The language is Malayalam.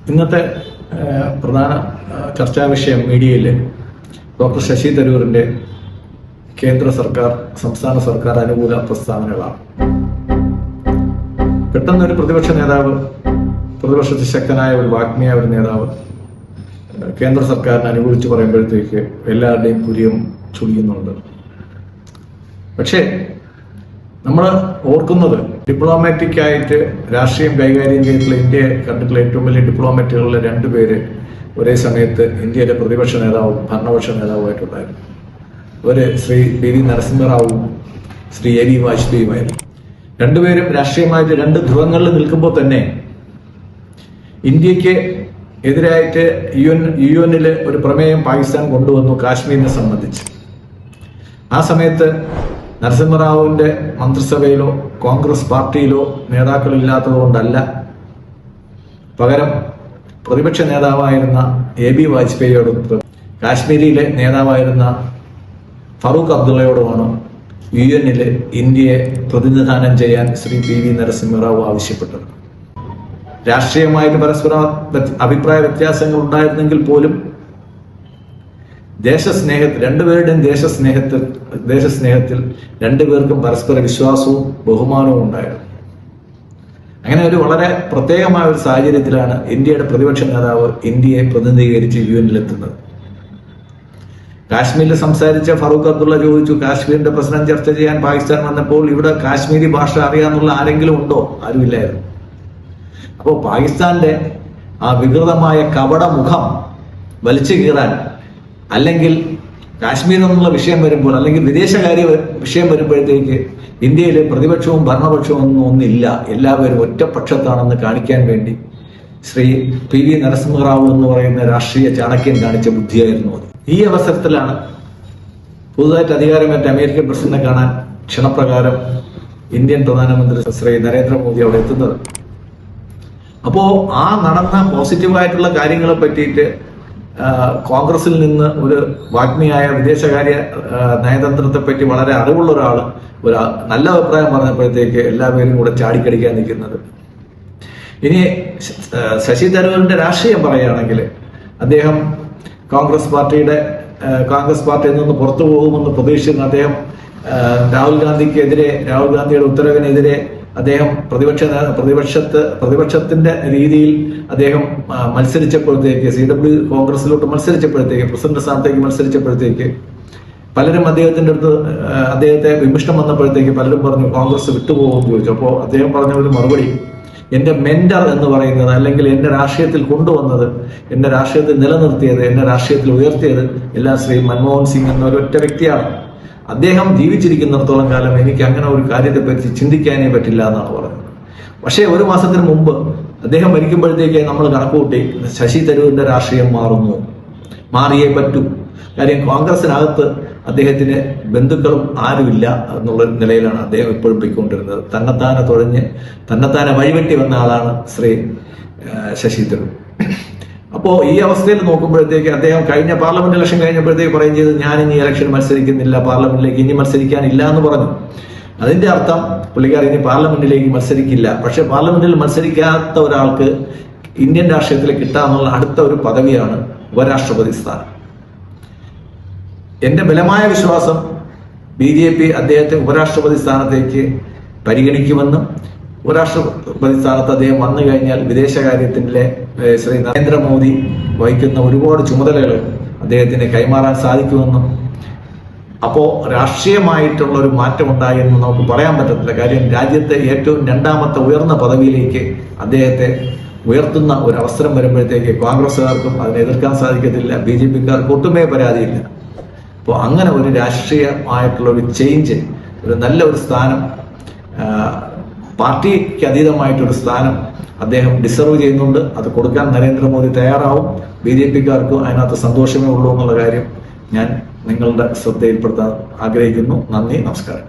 ഇന്നത്തെ പ്രധാന ചർച്ചാ വിഷയം മീഡിയയിൽ ഡോക്ടർ ശശി തരൂരിന്റെ കേന്ദ്ര സർക്കാർ സംസ്ഥാന സർക്കാർ അനുകൂല പ്രസ്താവനകളാണ്. പെട്ടെന്നൊരു പ്രതിപക്ഷ നേതാവ്, പ്രതിപക്ഷത്തിൽ ശക്തനായ ഒരു വാഗ്മിയായ ഒരു നേതാവ് കേന്ദ്ര സർക്കാരിനെ അനുകൂലിച്ച് പറയുമ്പോഴത്തേക്ക് എല്ലാവരുടെയും പുരിയം ചുളിയുന്നുണ്ട്. പക്ഷേ നമ്മൾ ഓർക്കുന്നത്, ഡിപ്ലോമാറ്റിക് ആയിട്ട് രാഷ്ട്രീയം കൈകാര്യം ചെയ്തിട്ടുള്ള ഇന്ത്യയെ കണ്ടിട്ടുള്ള ഏറ്റവും വലിയ ഡിപ്ലോമാറ്റുകളിലെ രണ്ടുപേര് ഒരേ സമയത്ത് ഇന്ത്യയിലെ പ്രതിപക്ഷ നേതാവും ഭരണപക്ഷ നേതാവുമായിട്ടുണ്ടായിരുന്നു. ഒരു ശ്രീ പി.വി. നരസിംഹറാവുവും ശ്രീ എ.ബി. വാജ്പേയിയുമായിരുന്നു. രണ്ടുപേരും രാഷ്ട്രീയമായിട്ട് രണ്ട് ധ്രുവങ്ങളിൽ നിൽക്കുമ്പോൾ തന്നെ ഇന്ത്യക്ക് എതിരായിട്ട് യു എന്നിൽ ഒരു പ്രമേയം പാകിസ്ഥാൻ കൊണ്ടുവന്നു കാശ്മീരിനെ സംബന്ധിച്ച്. ആ സമയത്ത് നരസിംഹറാവുവിന്റെ മന്ത്രിസഭയിലോ കോൺഗ്രസ് പാർട്ടിയിലോ നേതാക്കളില്ലാത്തത് കൊണ്ടല്ല, പകരം പ്രതിപക്ഷ നേതാവായിരുന്ന എ.ബി. വാജ്പേയിയോടും കാശ്മീരിലെ നേതാവായിരുന്ന ഫറൂഖ് അബ്ദുള്ളയോടുമാണ് യു എന്നിൽ ഇന്ത്യയെ പ്രതിനിധാനം ചെയ്യാൻ ശ്രീ പി.വി. നരസിംഹറാവു ആവശ്യപ്പെട്ടത്. രാഷ്ട്രീയമായിട്ട് പരസ്പര അഭിപ്രായ വ്യത്യാസങ്ങൾ ഉണ്ടായിരുന്നെങ്കിൽ പോലും രണ്ടുപേരുടെയും ദേശസ്നേഹത്തിൽ രണ്ടുപേർക്കും പരസ്പര വിശ്വാസവും ബഹുമാനവും ഉണ്ടായിരുന്നു. അങ്ങനെ ഒരു വളരെ പ്രത്യേകമായ ഒരു സാഹചര്യത്തിലാണ് ഇന്ത്യയുടെ പ്രതിപക്ഷ നേതാവ് ഇന്ത്യയെ പ്രതിനിധീകരിച്ച് യു എന്നിലെത്തുന്നത്. കാശ്മീരിൽ സംസാരിച്ച ഫറൂഖ് അബ്ദുള്ള ചോദിച്ചു, കാശ്മീരിന്റെ പ്രശ്നം ചർച്ച ചെയ്യാൻ പാകിസ്ഥാൻ വന്നപ്പോൾ ഇവിടെ കാശ്മീരി ഭാഷ അറിയാന്നുള്ള ആരെങ്കിലും ഉണ്ടോ? ആരുമില്ലായിരുന്നു. അപ്പോൾ പാകിസ്ഥാന്റെ ആ വികൃതമായ കപട മുഖം വലിച്ചു കീറാൻ, അല്ലെങ്കിൽ കാശ്മീർ എന്നുള്ള വിഷയം വരുമ്പോൾ, അല്ലെങ്കിൽ വിദേശകാര്യ വിഷയം വരുമ്പോഴത്തേക്ക് ഇന്ത്യയിലെ പ്രതിപക്ഷവും ഭരണപക്ഷവും ഒന്നില്ല, എല്ലാവരും ഒറ്റപക്ഷത്താണെന്ന് കാണിക്കാൻ വേണ്ടി ശ്രീ പി.വി. നരസിംഹറാവു എന്ന് പറയുന്ന രാഷ്ട്രീയ ചാണക്യൻ കാണിച്ച ബുദ്ധിയായിരുന്നു അത്. ഈ അവസരത്തിലാണ് പുതുതായിട്ട് അധികാരമേറ്റ അമേരിക്കൻ പ്രസിഡന്റിനെ കാണാൻ ക്ഷണപ്രകാരം ഇന്ത്യൻ പ്രധാനമന്ത്രി ശ്രീ നരേന്ദ്രമോദി അവിടെ എത്തുന്നത്. അപ്പോ ആ നടന്ന പോസിറ്റീവായിട്ടുള്ള കാര്യങ്ങളെ പറ്റിയിട്ട് കോൺഗ്രസിൽ നിന്ന് ഒരു വാഗ്മിയായ വിദേശകാര്യ നയതന്ത്രത്തെ പറ്റി വളരെ അറിവുള്ള ഒരാൾ ഒരു നല്ല അഭിപ്രായം പറഞ്ഞപ്പോഴത്തേക്ക് എല്ലാവരും കൂടെ ചാടിക്കടിക്കാൻ നിൽക്കുന്നത്. ഇനി ശശി തരൂരിന്റെ രാഷ്ട്രീയം പറയുകയാണെങ്കിൽ, അദ്ദേഹം കോൺഗ്രസ് പാർട്ടിയിൽ നിന്ന് പുറത്തു പോകുമെന്ന് പ്രതീക്ഷിക്കുന്ന അദ്ദേഹം രാഹുൽ ഗാന്ധിയുടെ ഉത്തരവിനെതിരെ അദ്ദേഹം പ്രതിപക്ഷത്തിന്റെ രീതിയിൽ അദ്ദേഹം മത്സരിച്ചപ്പോഴത്തേക്ക്, കോൺഗ്രസിലോട്ട് മത്സരിച്ചപ്പോഴത്തേക്ക്, പ്രസിഡന്റ് സ്ഥാനത്തേക്ക് മത്സരിച്ചപ്പോഴത്തേക്ക് പലരും അദ്ദേഹത്തെ വിമർശനം വന്നപ്പോഴത്തേക്ക് പലരും പറഞ്ഞു കോൺഗ്രസ് വിട്ടുപോകുമെന്ന് ചോദിച്ചു. അപ്പോൾ അദ്ദേഹം പറഞ്ഞ ഒരു മറുപടി, എന്റെ മെന്റർ എന്ന് പറയുന്നത്, അല്ലെങ്കിൽ എന്നെ രാഷ്ട്രീയത്തിൽ കൊണ്ടുവന്നത്, എന്നെ രാഷ്ട്രീയത്തിൽ നിലനിർത്തിയത്, എന്നെ രാഷ്ട്രീയത്തിൽ ഉയർത്തിയത് എല്ലാം ശ്രീ മൻമോഹൻ സിംഗ് എന്ന ഒരൊറ്റ വ്യക്തിയാണ്. അദ്ദേഹം ജീവിച്ചിരിക്കുന്നിടത്തോളം കാലം എനിക്ക് അങ്ങനെ ഒരു കാര്യത്തെപ്പറ്റി ചിന്തിക്കാനേ പറ്റില്ല എന്നാണ് പറഞ്ഞത്. പക്ഷേ ഒരു മാസത്തിന് മുമ്പ് അദ്ദേഹം മരിക്കുമ്പോഴത്തേക്ക് നമ്മൾ കണക്കുകൂട്ടി ശശി തരൂരിന്റെ രാഷ്ട്രീയം മാറിയേ പറ്റൂ. കാര്യം കോൺഗ്രസിനകത്ത് അദ്ദേഹത്തിന് ബന്ധുക്കളും ആരുമില്ല എന്നുള്ള നിലയിലാണ് അദ്ദേഹം എപ്പോഴും പോയിക്കൊണ്ടിരുന്നത്. തന്നെത്താനെ വഴിവെട്ടി വന്ന ആളാണ് ശ്രീ ശശി തരൂർ. അപ്പോൾ ഈ അവസ്ഥയിൽ നോക്കുമ്പോഴത്തേക്ക് അദ്ദേഹം കഴിഞ്ഞ പാർലമെന്റ് ഇലക്ഷൻ കഴിഞ്ഞപ്പോഴത്തേക്ക് പറയുകയും ചെയ്തു, ഞാൻ ഇനി ഇലക്ഷൻ മത്സരിക്കുന്നില്ല, പാർലമെന്റിലേക്ക് ഇനി മത്സരിക്കാനില്ല എന്ന് പറഞ്ഞു. അതിന്റെ അർത്ഥം പുള്ളിക്കാരൻ ഇനി പാർലമെന്റിലേക്ക് മത്സരിക്കില്ല. പക്ഷെ പാർലമെന്റിൽ മത്സരിക്കാത്ത ഒരാൾക്ക് ഇന്ത്യൻ രാഷ്ട്രീയത്തിൽ കിട്ടാനുള്ള അടുത്ത ഒരു പദവിയാണ് ഉപരാഷ്ട്രപതി സ്ഥാനം. എന്റെ ബലമായ വിശ്വാസം BJP അദ്ദേഹത്തെ ഉപരാഷ്ട്രപതി സ്ഥാനത്തേക്ക് പരിഗണിക്കുമെന്നും, ഉപരാഷ്ട്രപതി സ്ഥാനത്ത് അദ്ദേഹം വന്നു കഴിഞ്ഞാൽ വിദേശകാര്യത്തിലെ ശ്രീ നരേന്ദ്രമോദി വഹിക്കുന്ന ഒരുപാട് ചുമതലകൾ അദ്ദേഹത്തിന് കൈമാറാൻ സാധിക്കുമെന്നും, അപ്പോൾ രാഷ്ട്രീയമായിട്ടുള്ള ഒരു മാറ്റം ഉണ്ടായെന്ന് നമുക്ക് പറയാൻ പറ്റത്തില്ല. കാര്യം രാജ്യത്തെ ഏറ്റവും രണ്ടാമത്തെ ഉയർന്ന പദവിയിലേക്ക് അദ്ദേഹത്തെ ഉയർത്തുന്ന ഒരു അവസരം വരുമ്പോഴത്തേക്ക് കോൺഗ്രസ്സുകാർക്കും അതിനെ എതിർക്കാൻ സാധിക്കത്തില്ല, BJPക്കാർക്ക് ഒട്ടുമേ പരാതിയില്ല. അപ്പോൾ അങ്ങനെ ഒരു രാഷ്ട്രീയമായിട്ടുള്ള ഒരു ചേഞ്ച്, ഒരു നല്ല ഒരു സ്ഥാനം, പാർട്ടിക്ക് അതീതമായിട്ടൊരു സ്ഥാനം അദ്ദേഹം ഡിസർവ് ചെയ്യുന്നുണ്ട്. അത് കൊടുക്കാൻ നരേന്ദ്രമോദി തയ്യാറാവും. BJPക്കാർക്കും അതിനകത്ത് സന്തോഷമേ ഉള്ളൂ എന്നുള്ള കാര്യം ഞാൻ നിങ്ങളുടെ ശ്രദ്ധയിൽപ്പെടുത്താൻ ആഗ്രഹിക്കുന്നു. നന്ദി, നമസ്കാരം.